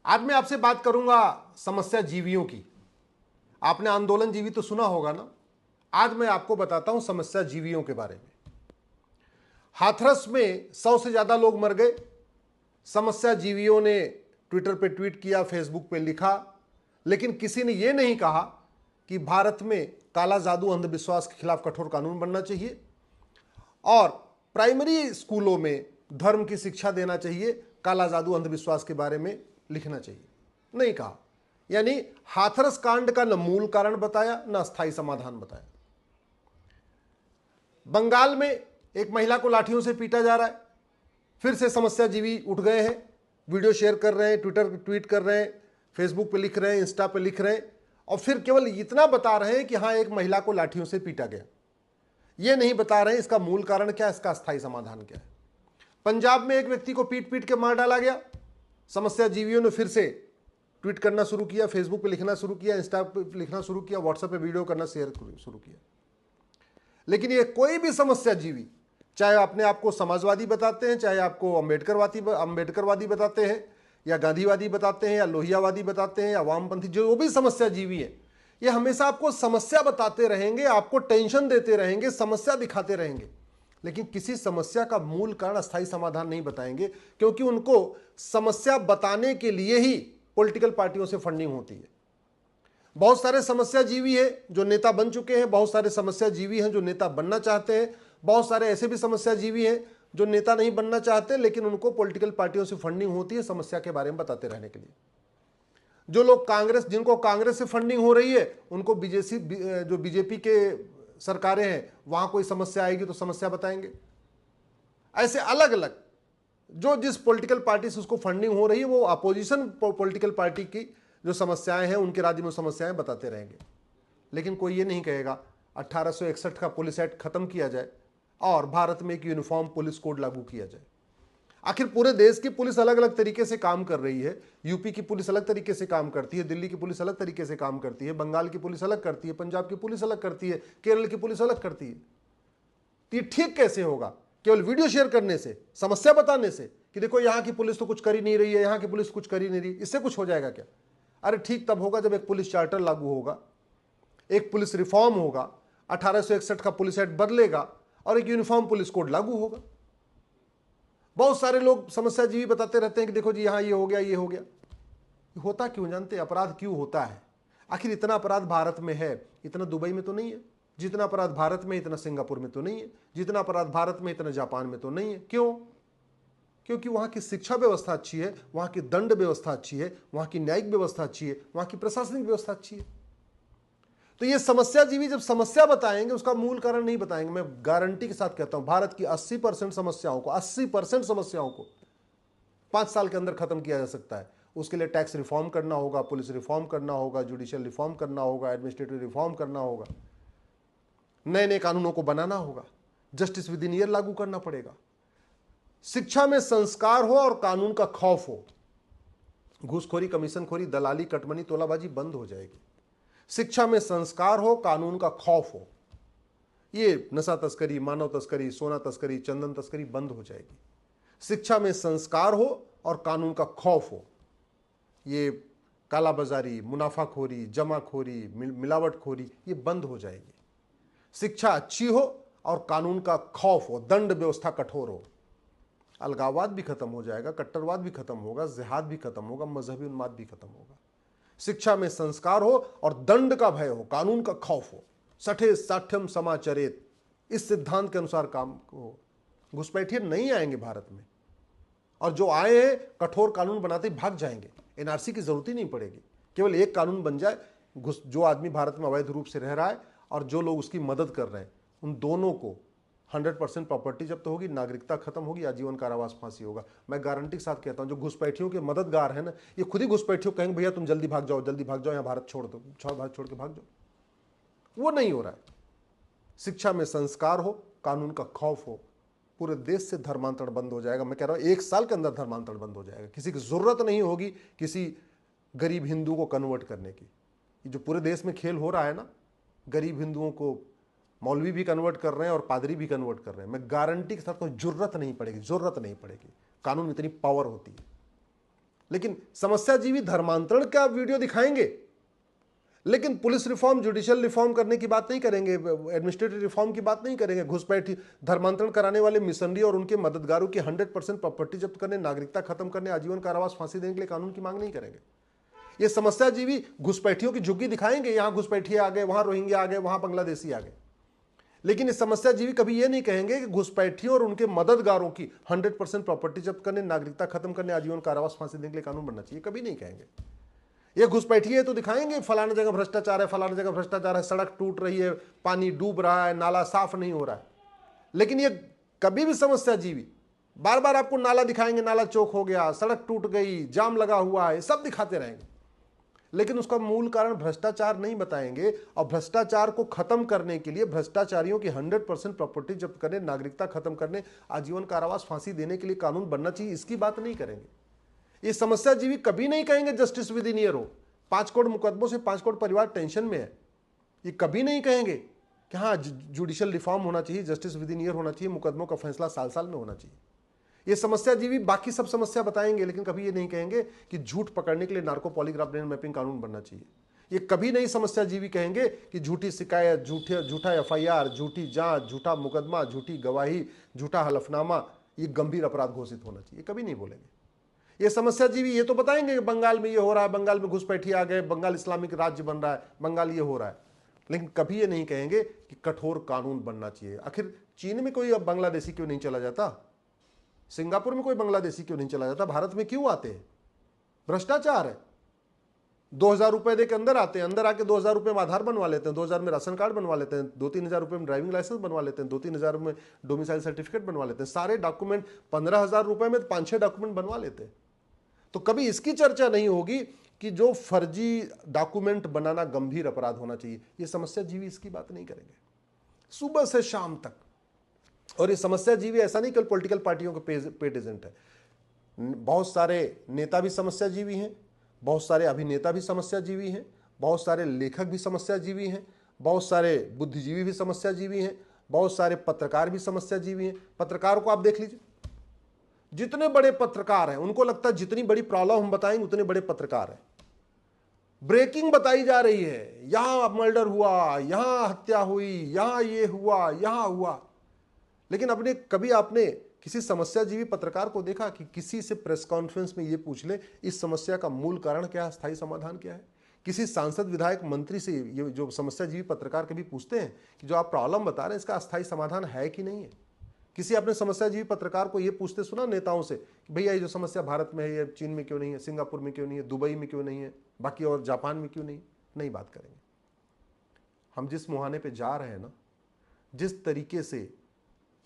आज मैं आपसे बात करूंगा समस्या जीवियों की। आपने आंदोलन जीवी तो सुना होगा ना। आज मैं आपको बताता हूं समस्या जीवियों के बारे में। हाथरस में 100 से ज्यादा लोग मर गए। समस्या जीवियों ने ट्विटर पे ट्वीट किया, फेसबुक पे लिखा, लेकिन किसी ने यह नहीं कहा कि भारत में काला जादू अंधविश्वास के खिलाफ कठोर कानून बनना चाहिए और प्राइमरी स्कूलों में धर्म की शिक्षा देना चाहिए, काला जादू अंधविश्वास के बारे में लिखना चाहिए। नहीं कहा। यानी हाथरस कांड का न मूल कारण बताया, न स्थायी समाधान बताया। बंगाल में एक महिला को लाठियों से पीटा जा रहा है। फिर से समस्या जीवी उठ गए हैं, वीडियो शेयर कर रहे हैं, ट्विटर ट्वीट कर रहे हैं, फेसबुक पे लिख रहे हैं, इंस्टा पे लिख रहे हैं और फिर केवल इतना बता रहे हैं कि हाँ, एक महिला को लाठियों से पीटा गया। ये नहीं बता रहे हैं इसका मूल कारण क्या है, इसका स्थायी समाधान क्या है। पंजाब में एक व्यक्ति को पीट पीट के मार डाला गया। समस्या जीवियों ने फिर से ट्वीट करना शुरू किया, फेसबुक पे लिखना शुरू किया, इंस्टा पे लिखना शुरू किया, व्हाट्सएप पे वीडियो करना शेयर शुरू किया। लेकिन ये कोई भी समस्या जीवी, चाहे अपने आप को समाजवादी बताते हैं, चाहे आपको अंबेडकरवादी बताते हैं, या गांधीवादी बताते हैं, या लोहियावादी बताते हैं, या वामपंथी, जो भी समस्या जीवी है, ये हमेशा आपको समस्या बताते रहेंगे, आपको टेंशन देते रहेंगे, समस्या दिखाते रहेंगे, लेकिन किसी समस्या का मूल कारण, अस्थायी समाधान नहीं बताएंगे, क्योंकि उनको समस्या बताने के लिए ही पॉलिटिकल पार्टियों से फंडिंग होती है। बहुत सारे समस्या जीवी हैं जो नेता बन चुके हैं, बहुत सारे समस्या जीवी हैं जो नेता बनना चाहते हैं, बहुत सारे ऐसे भी समस्या जीवी हैं जो नेता नहीं बनना चाहते, लेकिन उनको पॉलिटिकल पार्टियों से फंडिंग होती है समस्या के बारे में बताते रहने के लिए। जो लोग जिनको कांग्रेस से फंडिंग हो रही है, उनको बीजेपी के सरकारें हैं, वहां कोई समस्या आएगी तो समस्या बताएंगे। ऐसे अलग अलग जो जिस पॉलिटिकल पार्टी से उसको फंडिंग हो रही है, वो अपोजिशन पॉलिटिकल पार्टी की जो समस्याएं हैं, उनके राज्य में समस्याएं बताते रहेंगे। लेकिन कोई ये नहीं कहेगा 1861 का पुलिस एक्ट खत्म किया जाए और भारत में एक यूनिफॉर्म पुलिस कोड लागू किया जाए। आखिर पूरे देश की पुलिस अलग अलग तरीके से काम कर रही है। यूपी की पुलिस अलग तरीके से काम करती है, दिल्ली की पुलिस अलग तरीके से काम करती है, बंगाल की पुलिस अलग करती है, पंजाब की पुलिस अलग करती है, केरल की पुलिस अलग करती है। तो ये ठीक कैसे होगा केवल वीडियो शेयर करने से, समस्या बताने से कि देखो यहां की पुलिस तो कुछ कर ही नहीं रही है, यहां की पुलिस कुछ कर ही नहीं रही, इससे कुछ हो जाएगा क्या? अरे ठीक तब होगा जब एक पुलिस चार्टर लागू होगा, एक पुलिस रिफॉर्म होगा, 1861 का पुलिस एक्ट बदलेगा और एक यूनिफॉर्म पुलिस कोड लागू होगा। बहुत सारे लोग समस्या जीवी बताते रहते हैं कि देखो जी यहां ये हो गया, ये हो गया। होता क्यों जानते? अपराध क्यों होता है? आखिर इतना अपराध भारत में है, इतना दुबई में तो नहीं है। जितना अपराध भारत में, इतना सिंगापुर में तो नहीं है। जितना अपराध भारत में, इतना जापान में तो नहीं है। क्यों? क्योंकि वहां की शिक्षा व्यवस्था अच्छी है, वहां की दंड व्यवस्था अच्छी है, वहां की न्यायिक व्यवस्था अच्छी है, वहां की प्रशासनिक व्यवस्था अच्छी है। तो ये समस्या जीवी जब समस्या बताएंगे, उसका मूल कारण नहीं बताएंगे। मैं गारंटी के साथ कहता हूं भारत की 80% समस्याओं को 80% समस्याओं को 5 साल के अंदर खत्म किया जा सकता है। उसके लिए टैक्स रिफॉर्म करना होगा, पुलिस रिफॉर्म करना होगा, जुडिशियल रिफॉर्म करना होगा, एडमिनिस्ट्रेटिव रिफॉर्म करना होगा, नए नए कानूनों को बनाना होगा, जस्टिस विद इन ईयर लागू करना पड़ेगा। शिक्षा में संस्कार हो और कानून का खौफ हो। घूसखोरी, कमीशनखोरी, दलाली, कटमनी, तोलाबाजी बंद हो जाएगी। शिक्षा में संस्कार हो, कानून का खौफ हो। ये नशा तस्करी, मानव तस्करी, सोना तस्करी, चंदन तस्करी बंद हो जाएगी। शिक्षा में संस्कार हो और कानून का खौफ हो। ये कालाबाजारी, मुनाफाखोरी, जमाखोरी, मिलावटखोरी ये बंद हो जाएगी। शिक्षा अच्छी हो और कानून का खौफ हो, दंड व्यवस्था कठोर हो। अलगाववाद भी खत्म हो जाएगा, कट्टरवाद भी खत्म होगा, जिहाद भी खत्म होगा, मजहबी उन्माद भी खत्म होगा। शिक्षा में संस्कार हो और दंड का भय हो, कानून का खौफ हो। सठे साठ्यम समाचरेत, इस सिद्धांत के अनुसार काम हो। घुसपैठिए नहीं आएंगे भारत में, और जो आए हैं कठोर कानून बनाते ही भाग जाएंगे। एनआरसी की जरूरत ही नहीं पड़ेगी। केवल एक कानून बन जाए, जो आदमी भारत में अवैध रूप से रह रहा है और जो लोग उसकी मदद कर रहे हैं, उन दोनों को 100% प्रॉपर्टी जब्त होगी, नागरिकता खत्म होगी, आजीवन कारावास, फांसी होगा। मैं गारंटी के साथ कहता हूं जो घुसपैठियों के मददगार है ना, ये खुद ही घुसपैठियों कहेंगे भैया तुम जल्दी भाग जाओ, जल्दी भाग जाओ, यहाँ भारत छोड़ दो, भारत छोड़ के भाग जाओ। वो नहीं हो रहा है। शिक्षा में संस्कार हो, कानून का खौफ हो, पूरे देश से धर्मांतरण बंद हो जाएगा। मैं कह रहा हूं 1 साल के अंदर धर्मांतरण बंद हो जाएगा। किसी की जरूरत नहीं होगी किसी गरीब हिंदू को कन्वर्ट करने की। ये जो पूरे देश में खेल हो रहा है ना, गरीब हिंदुओं को मौलवी भी कन्वर्ट कर रहे हैं और पादरी भी कन्वर्ट कर रहे हैं। मैं गारंटी के साथ कहूं जरूरत नहीं पड़ेगी, जरूरत नहीं पड़ेगी। कानून में इतनी पावर होती है। लेकिन समस्याजीवी धर्मांतरण का वीडियो दिखाएंगे, लेकिन पुलिस रिफॉर्म, जुडिशियल रिफॉर्म करने की बात नहीं करेंगे, एडमिनिस्ट्रेटिव रिफॉर्म की बात नहीं करेंगे, घुसपैठी धर्मांतरण कराने वाले मिशनरी और उनके मददगारों की 100% प्रॉपर्टी जब्त करने, नागरिकता खत्म करने, आजीवन कारावास, फांसी देने के लिए कानून की मांग नहीं करेंगे। ये समस्याजीवी घुसपैठियों की झुग्गी दिखाएंगे, यहां घुसपैठिए आ गए, वहां रोहिंग्या आ गए, वहां बांग्लादेशी आ गए, लेकिन ये समस्याजीवी कभी ये नहीं कहेंगे कि घुसपैठियों और उनके मददगारों की 100% प्रॉपर्टी जब्त करने, नागरिकता खत्म करने, आजीवन कारावास, फांसी देने के लिए कानून बनना चाहिए, कभी नहीं कहेंगे। ये घुसपैठिए तो दिखाएंगे फलाना जगह भ्रष्टाचार है, फलाना जगह भ्रष्टाचार है, सड़क टूट रही है, पानी डूब रहा है, नाला साफ नहीं हो रहा है, लेकिन ये कभी भी समस्याजीवी बार बार आपको नाला दिखाएंगे, नाला चौक हो गया, सड़क टूट गई, जाम लगा हुआ है, सब दिखाते रहेंगे, लेकिन उसका मूल कारण भ्रष्टाचार नहीं बताएंगे। और भ्रष्टाचार को खत्म करने के लिए, भ्रष्टाचारियों की 100% प्रॉपर्टी जब्त करने, नागरिकता खत्म करने, आजीवन कारावास, फांसी देने के लिए कानून बनना चाहिए, इसकी बात नहीं करेंगे। ये समस्याजीवी कभी नहीं कहेंगे जस्टिस विद इन ईयर हो, 5 करोड़ मुकदमों से 5 करोड़ परिवार टेंशन में है, ये कभी नहीं कहेंगे कि हाँ जुडिशियल रिफॉर्म होना चाहिए, जस्टिस विद इन ईयर होना चाहिए, मुकदमों का फैसला साल साल में होना चाहिए। ये समस्याजीवी बाकी सब समस्या बताएंगे, लेकिन कभी ये नहीं कहेंगे कि झूठ पकड़ने के लिए नार्को पॉलीग्राफ ब्रेन मैपिंग कानून बनना चाहिए। ये कभी नहीं समस्याजीवी कहेंगे कि झूठी शिकायत, झूठा एफआईआर, झूठी जांच, झूठा मुकदमा, झूठी गवाही, झूठा हलफनामा ये गंभीर अपराध घोषित होना चाहिए, कभी नहीं बोलेंगे। ये समस्याजीवी ये तो बताएंगे कि बंगाल में ये हो रहा है, बंगाल में घुसपैठी आ गए, बंगाल इस्लामिक राज्य बन रहा है, बंगाल ये हो रहा है, लेकिन कभी ये नहीं कहेंगे कि कठोर कानून बनना चाहिए। आखिर चीन में कोई अब बांग्लादेशी क्यों नहीं चला जाता, सिंगापुर में कोई बांग्लादेशी क्यों नहीं चला जाता, भारत में क्यों आते हैं? भ्रष्टाचार है। 2000 रुपए दे के अंदर आते हैं, अंदर आके 2000 रुपए में आधार बनवा लेते हैं, 2000 में राशन कार्ड बनवा लेते हैं, 2-3 हजार रुपए में ड्राइविंग लाइसेंस बनवा लेते हैं, 2-3 हजार में डोमिसाइल सर्टिफिकेट बनवा लेते हैं, सारे डॉक्यूमेंट 15,000 रुपए में 5-6 डॉक्यूमेंट बनवा लेते हैं। तो कभी इसकी चर्चा नहीं होगी कि जो फर्जी डॉक्यूमेंट बनाना गंभीर अपराध होना चाहिए। ये समस्याजीवी इसकी बात नहीं करेंगे सुबह से शाम तक। और ये समस्याजीवी ऐसा नहीं केवल पॉलिटिकल पार्टियों के पेड एजेंट है, बहुत सारे नेता भी समस्याजीवी हैं, बहुत सारे अभिनेता भी समस्याजीवी हैं, बहुत सारे लेखक भी समस्याजीवी हैं, बहुत सारे बुद्धिजीवी भी समस्याजीवी हैं, बहुत सारे पत्रकार भी समस्याजीवी हैं। पत्रकारों को आप देख लीजिए, जितने बड़े पत्रकार हैं उनको लगता है जितनी बड़ी प्रॉब्लम हम बताएंगे उतने बड़े पत्रकार हैं। ब्रेकिंग बताई जा रही है, यहां मर्डर हुआ, यहां हत्या हुई, यहां ये हुआ, यहां हुआ, लेकिन कभी आपने किसी समस्याजीवी पत्रकार को देखा कि किसी से प्रेस कॉन्फ्रेंस में ये पूछ ले इस समस्या का मूल कारण क्या है, स्थायी समाधान क्या है? किसी सांसद, विधायक, मंत्री से ये जो समस्याजीवी पत्रकार कभी पूछते हैं कि जो आप प्रॉब्लम बता रहे हैं इसका अस्थायी समाधान है कि नहीं है? किसी आपने समस्याजीवी पत्रकार को ये पूछते सुना नेताओं से कि भैया ये जो समस्या भारत में है ये चीन में क्यों नहीं है, सिंगापुर में क्यों नहीं है, दुबई में क्यों नहीं है, बाकी और जापान में क्यों नहीं बात करेंगे। हम जिस मुहाने पे जा रहे हैं ना, जिस तरीके से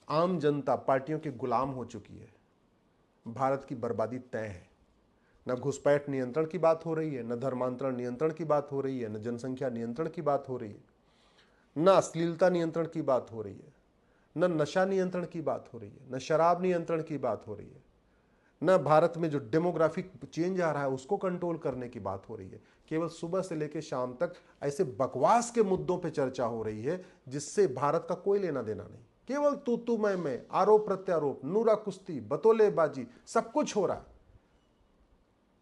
आम जनता पार्टियों के गुलाम हो चुकी है, भारत की बर्बादी तय है। न घुसपैठ नियंत्रण की बात हो रही है, न धर्मांतरण नियंत्रण की बात हो रही है, न जनसंख्या नियंत्रण की बात हो रही है, न अश्लीलता नियंत्रण की बात हो रही है, न नशा नियंत्रण की बात हो रही है, न शराब नियंत्रण की बात हो रही है, न भारत में जो डेमोग्राफिक चेंज आ रहा है उसको कंट्रोल करने की बात हो रही है। केवल सुबह से लेकर शाम तक ऐसे बकवास के मुद्दों पे चर्चा हो रही है जिससे भारत का कोई लेना देना नहीं। केवल तू मैं, आरोप प्रत्यारोप, नूरा कुश्ती, बतौलेबाजी, सब कुछ हो रहा है।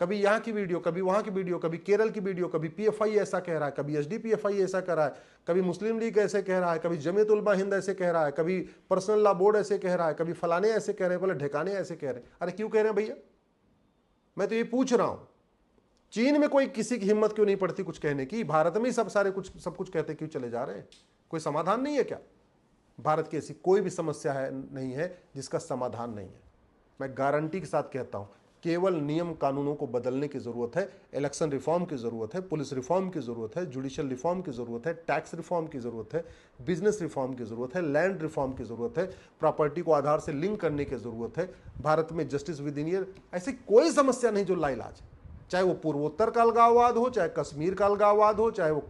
कभी यहाँ की वीडियो, कभी वहां की वीडियो, कभी केरल की वीडियो, कभी पीएफआई ऐसा कह रहा है, कभी एसडीपीएफआई ऐसा कह रहा है, कभी मुस्लिम लीग ऐसे कह रहा है, कभी जमीयत उलमा हिंद ऐसे कह रहा है, कभी पर्सनल लॉ बोर्ड ऐसे कह रहा है, कभी फलाने ऐसे कह रहे हैं, बोले ढेकाने ऐसे कह रहे हैं। अरे क्यों कह रहे हैं भैया? मैं तो ये पूछ रहा हूं, चीन में कोई किसी की हिम्मत क्यों नहीं पड़ती कुछ कहने की? भारत में सब कुछ कहते क्यों चले जा रहे हैं? कोई समाधान नहीं है क्या? भारत की ऐसी कोई भी समस्या नहीं है जिसका समाधान नहीं है। मैं गारंटी के साथ कहता हूं, केवल नियम कानूनों को बदलने की जरूरत है, इलेक्शन रिफॉर्म की जरूरत है, पुलिस रिफॉर्म की जरूरत है, जुडिशियल रिफॉर्म की जरूरत है, टैक्स रिफॉर्म की जरूरत है, बिजनेस रिफॉर्म की जरूरत है, लैंड रिफॉर्म की जरूरत है, प्रॉपर्टी को आधार से लिंक करने की जरूरत है। भारत में जस्टिस विद इन ईयर ऐसी कोई समस्या नहीं जो लाइलाज है, चाहे वो पूर्वोत्तर का अलगाववाद हो, चाहे कश्मीर का अलगाववाद हो, चाहे वो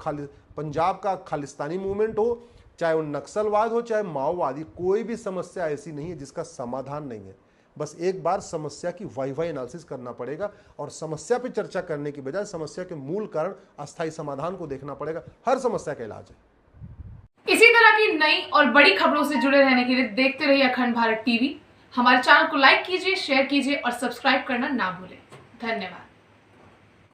पंजाब का खालिस्तानी मूवमेंट हो, चाहे वो नक्सलवाद हो, चाहे माओवादी, कोई भी समस्या ऐसी नहीं है जिसका समाधान नहीं है। बस एक बार समस्या की वाई एनालिसिस करना पड़ेगा और समस्या पे चर्चा करने की बजाय समस्या के मूल कारण, अस्थायी समाधान को देखना पड़ेगा। हर समस्या का इलाज है। इसी तरह की नई और बड़ी खबरों से जुड़े रहने के लिए देखते रहिए अखंड भारत टीवी। हमारे चैनल को लाइक कीजिए, शेयर कीजिए और सब्सक्राइब करना ना भूलें। धन्यवाद।